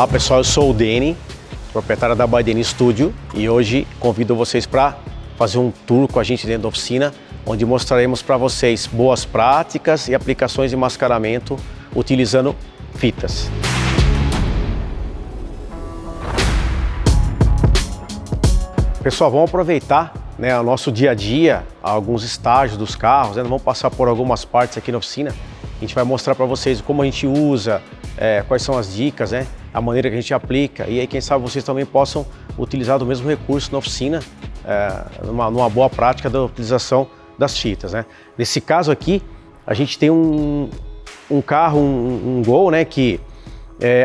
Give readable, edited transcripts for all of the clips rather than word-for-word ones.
Olá pessoal, eu sou o Deni, proprietário da By Deni Studio, e hoje convido vocês para fazer um tour com a gente dentro da oficina, onde mostraremos para vocês boas práticas e aplicações de mascaramento utilizando fitas. Pessoal, vamos aproveitar o nosso dia a dia, alguns estágios dos carros, vamos passar por algumas partes aqui na oficina. A gente vai mostrar para vocês como a gente usa, quais são as dicas, a maneira que a gente aplica, e aí quem sabe vocês também possam utilizar do mesmo recurso na oficina, numa boa prática da utilização das fitas. Nesse caso aqui, a gente tem um carro, um Gol, que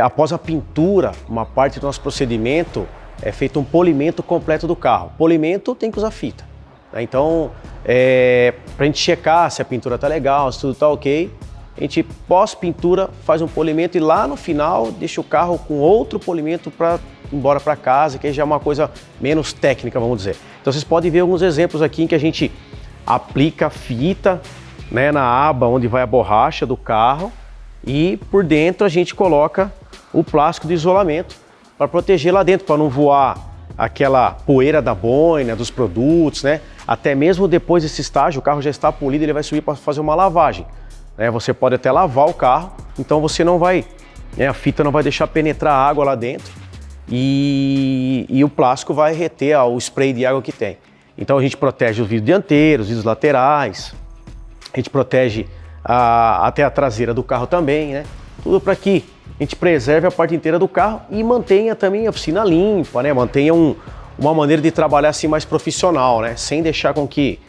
após a pintura, uma parte do nosso procedimento, é feito um polimento completo do carro. Polimento tem que usar fita. Então, para a gente checar se a pintura está legal, se tudo está ok, a gente, pós-pintura, faz um polimento e lá no final deixa o carro com outro polimento para ir embora para casa, que já é uma coisa menos técnica, vamos dizer. Então vocês podem ver alguns exemplos aqui em que a gente aplica fita na aba onde vai a borracha do carro e por dentro a gente coloca o plástico de isolamento para proteger lá dentro, para não voar aquela poeira da boina, dos produtos, Até mesmo depois desse estágio, o carro já está polido, ele vai subir para fazer uma lavagem. Você pode até lavar o carro, então você não vai, a fita não vai deixar penetrar a água lá dentro e o plástico vai reter o spray de água que tem. Então a gente protege os vidros dianteiros, os vidros laterais, a gente protege até a traseira do carro também, Tudo para que a gente preserve a parte inteira do carro e mantenha também a oficina limpa, mantenha uma maneira de trabalhar assim mais profissional, sem deixar com que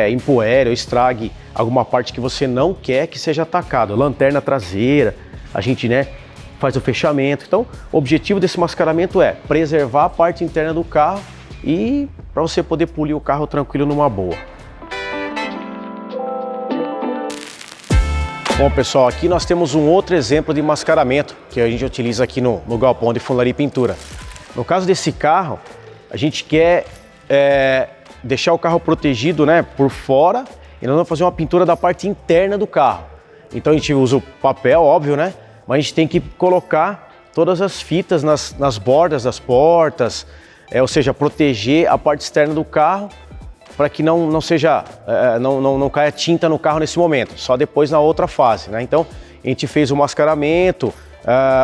empoeire ou estrague alguma parte que você não quer que seja atacado. Lanterna traseira, a gente faz o fechamento. Então, o objetivo desse mascaramento é preservar a parte interna do carro e para você poder polir o carro tranquilo numa boa. Bom pessoal, aqui nós temos um outro exemplo de mascaramento que a gente utiliza aqui no galpão de funilaria e pintura. No caso desse carro, a gente quer deixar o carro protegido por fora e nós vamos fazer uma pintura da parte interna do carro. Então a gente usa o papel, óbvio, mas a gente tem que colocar todas as fitas nas bordas das portas, ou seja, proteger a parte externa do carro para que não caia tinta no carro nesse momento, só depois na outra fase. Então a gente fez o mascaramento,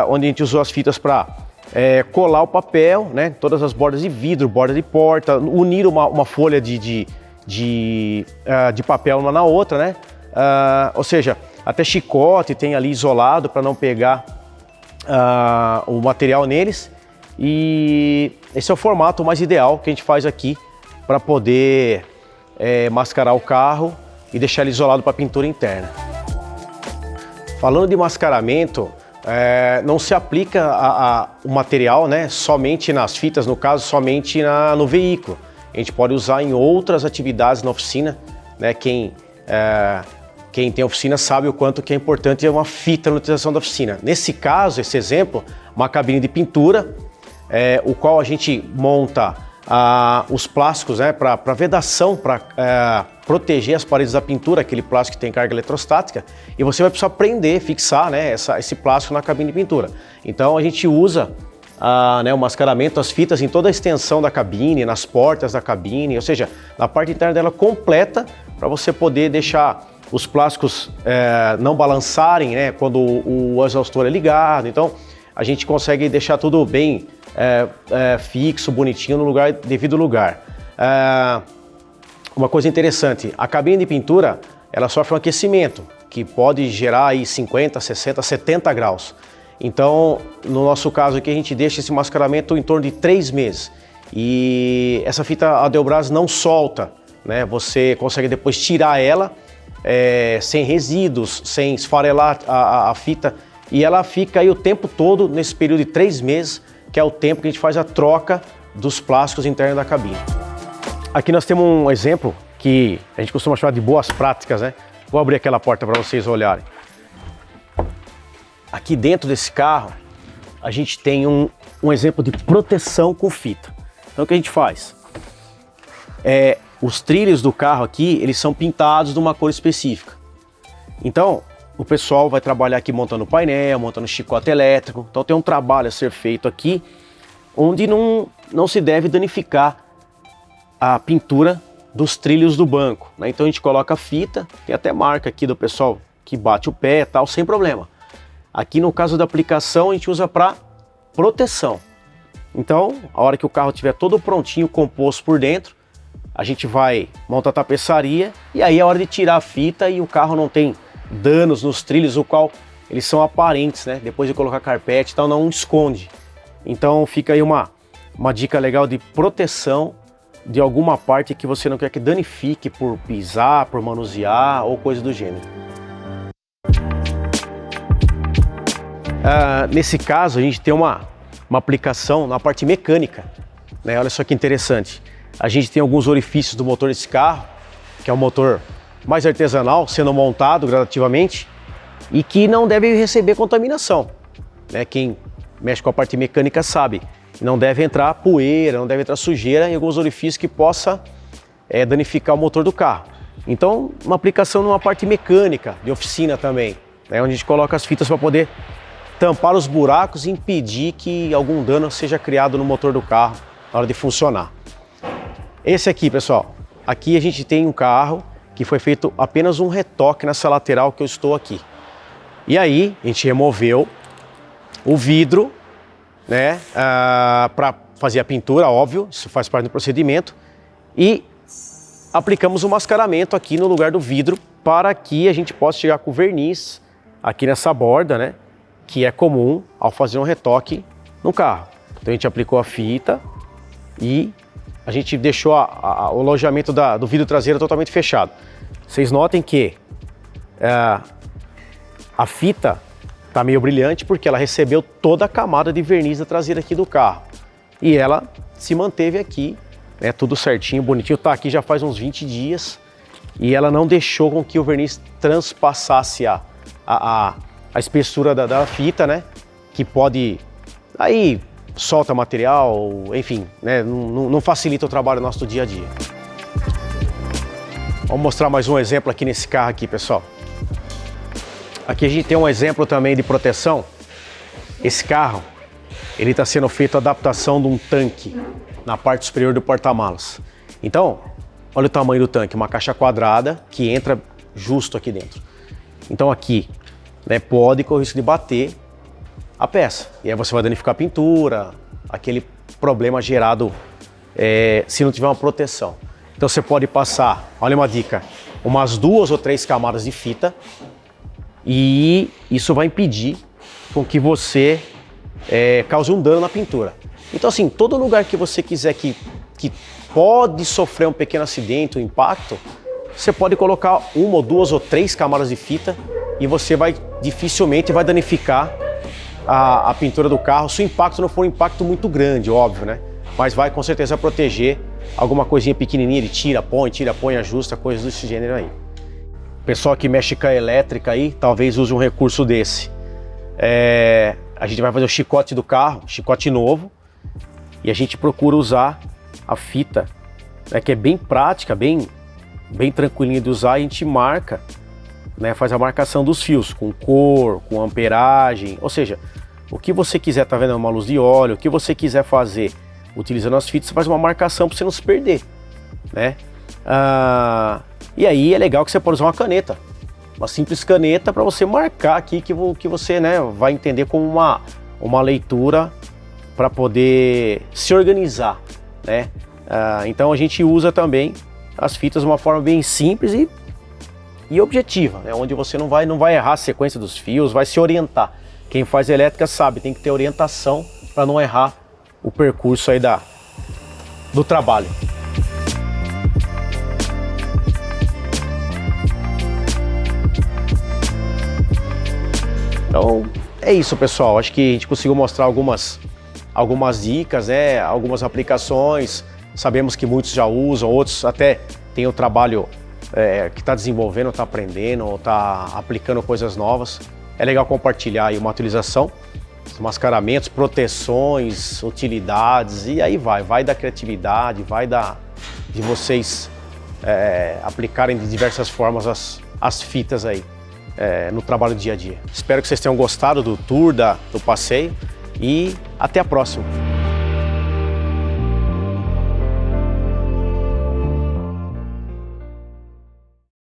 onde a gente usou as fitas para colar o papel, todas as bordas de vidro, borda de porta, unir uma folha de papel uma na outra, ou seja, até chicote tem ali isolado para não pegar o material neles, e esse é o formato mais ideal que a gente faz aqui para poder mascarar o carro e deixar ele isolado para a pintura interna. Falando de mascaramento, não se aplica o material somente nas fitas, no caso, somente no veículo. A gente pode usar em outras atividades na oficina, Quem tem oficina sabe o quanto que é importante uma fita na utilização da oficina. Nesse caso, esse exemplo, uma cabine de pintura, o qual a gente monta os plásticos para vedação, para proteger as paredes da pintura, aquele plástico que tem carga eletrostática, e você vai precisar prender, fixar esse plástico na cabine de pintura. Então a gente usa o mascaramento, as fitas em toda a extensão da cabine, nas portas da cabine, ou seja, na parte interna dela completa, para você poder deixar os plásticos não balançarem quando o exaustor é ligado. Então a gente consegue deixar tudo bem fixo, bonitinho, no devido lugar. Uma coisa interessante, a cabine de pintura, ela sofre um aquecimento, que pode gerar aí 50, 60, 70 graus. Então, no nosso caso aqui, a gente deixa esse mascaramento em torno de 3 meses. E essa fita Adelbras não solta, Você consegue depois tirar ela sem resíduos, sem esfarelar a fita. E ela fica aí o tempo todo, nesse período de 3 meses, que é o tempo que a gente faz a troca dos plásticos internos da cabine. Aqui nós temos um exemplo que a gente costuma chamar de boas práticas, Vou abrir aquela porta para vocês olharem. Aqui dentro desse carro, a gente tem um exemplo de proteção com fita. Então o que a gente faz? Os trilhos do carro aqui, eles são pintados de uma cor específica. Então, o pessoal vai trabalhar aqui montando painel, montando chicote elétrico. Então tem um trabalho a ser feito aqui, onde não se deve danificar a pintura dos trilhos do banco, né? Então a gente coloca a fita, tem até marca aqui do pessoal que bate o pé e tal, sem problema. Aqui no caso da aplicação a gente usa para proteção. Então, a hora que o carro estiver todo prontinho, composto por dentro, a gente vai montar a tapeçaria e aí é a hora de tirar a fita e o carro não tem danos nos trilhos, o qual eles são aparentes, né? Depois de colocar carpete e tal, não esconde. Então fica aí uma dica legal de proteção de alguma parte que você não quer que danifique por pisar, por manusear ou coisa do gênero. Nesse caso a gente tem uma aplicação na parte mecânica, né? Olha só que interessante. A gente tem alguns orifícios do motor desse carro, que é um motor mais artesanal, sendo montado gradativamente e que não deve receber contaminação, né? Quem mexe com a parte mecânica sabe, não deve entrar poeira, não deve entrar sujeira em alguns orifícios que possa danificar o motor do carro. Então, uma aplicação numa parte mecânica de oficina também, né? Onde a gente coloca as fitas para poder tampar os buracos e impedir que algum dano seja criado no motor do carro na hora de funcionar. Esse aqui, pessoal, aqui a gente tem um carro que foi feito apenas um retoque nessa lateral que eu estou aqui. E aí a gente removeu o vidro, né, para fazer a pintura, óbvio, isso faz parte do procedimento, e aplicamos o mascaramento aqui no lugar do vidro para que a gente possa chegar com verniz aqui nessa borda, né, que é comum ao fazer um retoque no carro. Então a gente aplicou a fita e a gente deixou o alojamento do vidro traseiro totalmente fechado. Vocês notem que a fita está meio brilhante porque ela recebeu toda a camada de verniz da traseira aqui do carro. E ela se manteve aqui, né, tudo certinho, bonitinho. Tá aqui já faz uns 20 dias e ela não deixou com que o verniz transpassasse a espessura da fita, né? Que pode... Aí solta material, enfim, né, não facilita o trabalho nosso do dia a dia. Vamos mostrar mais um exemplo aqui nesse carro aqui, pessoal. Aqui a gente tem um exemplo também de proteção. Esse carro, ele está sendo feito a adaptação de um tanque na parte superior do porta-malas. Então, olha o tamanho do tanque, uma caixa quadrada que entra justo aqui dentro. Então aqui, né, pode correr o risco de bater a peça. E aí você vai danificar a pintura, aquele problema gerado se não tiver uma proteção. Então você pode passar, olha uma dica, umas 2 ou 3 camadas de fita e isso vai impedir com que você cause um dano na pintura. Então assim, todo lugar que você quiser que pode sofrer um pequeno acidente, um impacto, você pode colocar 1 ou 2 ou 3 camadas de fita e você dificilmente vai danificar a pintura do carro, se o impacto não for um impacto muito grande, óbvio, né? Mas vai com certeza proteger alguma coisinha pequenininha, ele tira, põe, ajusta, coisas desse gênero aí. Pessoal que mexe com a elétrica aí, talvez use um recurso desse. A gente vai fazer o chicote do carro, chicote novo, e a gente procura usar a fita, né, que é bem prática, bem tranquilinha de usar, e a gente marca, né, faz a marcação dos fios com cor, com amperagem, ou seja, o que você quiser, tá vendo, uma luz de óleo, o que você quiser fazer utilizando as fitas, você faz uma marcação para você não se perder, né? E aí é legal que você pode usar uma caneta, uma simples caneta para você marcar aqui que você, né, vai entender como uma leitura para poder se organizar, né? Então a gente usa também as fitas de uma forma bem simples e objetiva, né? Onde você não vai errar a sequência dos fios, vai se orientar. Quem faz elétrica sabe, tem que ter orientação para não errar o percurso aí do trabalho. Então é isso, pessoal. Acho que a gente conseguiu mostrar algumas dicas, né? Algumas aplicações. Sabemos que muitos já usam, outros até têm o trabalho que está desenvolvendo, está aprendendo, ou está aplicando coisas novas. É legal compartilhar aí uma utilização, mascaramentos, proteções, utilidades, e aí vai da criatividade, de vocês aplicarem de diversas formas as fitas aí. no trabalho do dia a dia. Espero que vocês tenham gostado do tour, do passeio e até a próxima.